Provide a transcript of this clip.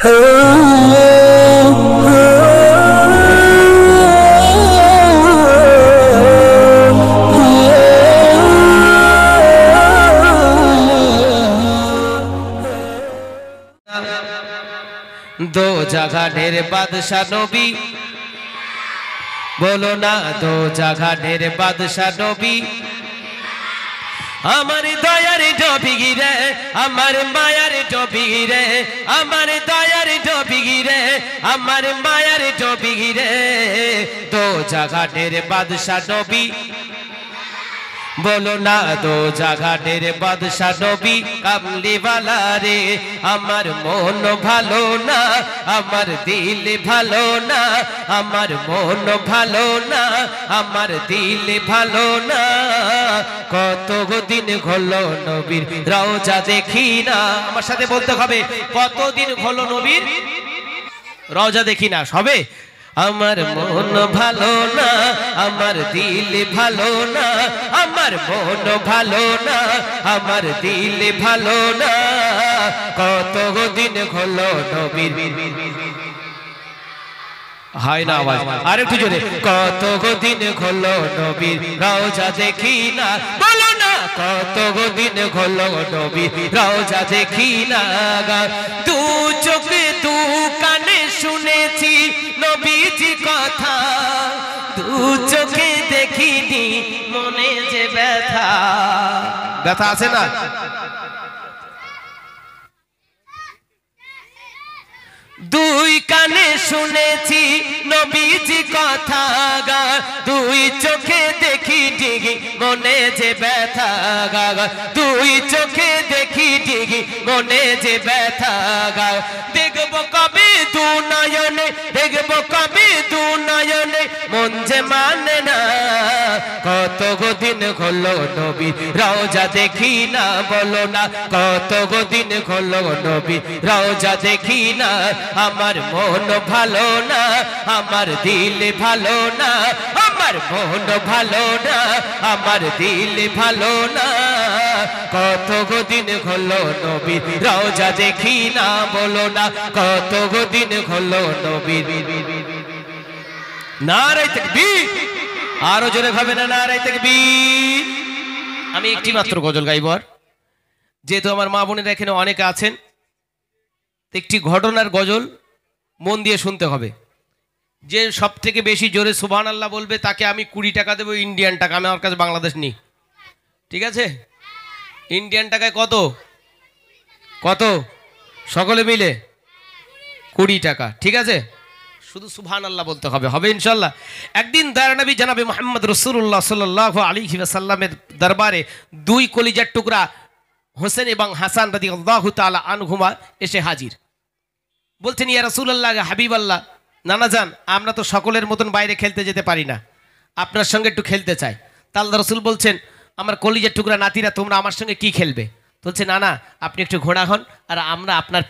दो जगह ढेर बादशाह नबी बोलो ना दो जगह ढेर बादशाह नबी আমার দয়ার ডবি রে আমার মায়ার ডবি রে আমার দয়ার ডবি রে আমার মায়ার ডবি রে দো জায়গা ঢের বাদশাহ নবী बोलो ना दो जगह ढेर बादशाह नबी कमली वाला रे আমার মন ভালো না আমার দিল ভালো না আমার মন ভালো না আমার দিল ভালো না কত দিন হলো নবীর রওজা দেখি না আমার সাথে বলতে হবে কতদিন হলো নবীর রওজা দেখি না হবে আমার মন ভালো না আমার দিল ভালো না আমার মন ভালো না আমার দিল ভালো না কত দিন হলো নবীর হায় না আওয়াজ আরেকটু জোরে কত দিন হলো নবীর রওজা দেখি না বলো না কত দিন হলো নবীর রওজা দেখি না দু চোখে দু কানে শুনেছি নবীজি কথা দু চোখে দেখিনি মনে যে ব্যথা ব্যথা আছে না দুই কানে শুনেছি নবীজি কথা গা দুই চোখে দেখি ডিগি মনে যে ব্যথা গা দুই চোখে দেখি ডিগি মনে যে ব্যথা গা দেখবো কবে দু নয়নে দেখবো কবে দু নয়নে মন যে মানে না কত দিন হলো নবী রওজা দেখি না বলো না কত দিন হলো নবী রওজা দেখি না আমার মন ভালো না আমার দিল ভালো না আমার মন ভালো না আমার দিল ভালো না কত দিন হলো নবী রওজা দেখি না বলো না কত দিন হলো নবী নারে তাকবীর আরো জোরে ভাবে না নারে তাকবীর আমি একটি মাত্র গজল গাইব আর যেহেতু আমার মা বোনেরা এখানে অনেকে আছেন একটি ঘটনার গজল মন দিয়ে শুনতে হবে যে সব থেকে বেশি জোরে সুবহানাল্লাহ বলবে তাকে আমি 20 টাকা দেব ইন্ডিয়ান টাকা আমি আমার কাছে বাংলাদেশ নেই ঠিক আছে ইন্ডিয়ান টাকায় কত কত সকলে মিলে 20 টাকা ঠিক আছে শুধু সুবহানাল্লাহ বলতে হবে হবে ইনশাআল্লাহ একদিন দয়ার নবী জনাবে মুহাম্মদ রাসূলুল্লাহ সাল্লাল্লাহু আলাইহি ওয়াসাল্লামের দরবারে দুই কলিজার টুকরা হোসেন এবং হাসান রাদিয়াল্লাহু তাআলা আনহুমা এসে হাজির বলছেন ইয়া রাসূলুল্লাহ হাবিবাল্লাহ নানা জান আমরা তো সকলের মতন বাইরে খেলতে যেতে পারি না আপনার সঙ্গে একটু খেলতে চাই তাআলা রাসূল বলছেন আমার কলিজার টুকরা নাতিরা তোমরা আমার সঙ্গে কি খেলবে বলছে না না আপনি একটু ঘোড়া হন আর আমরা আপনার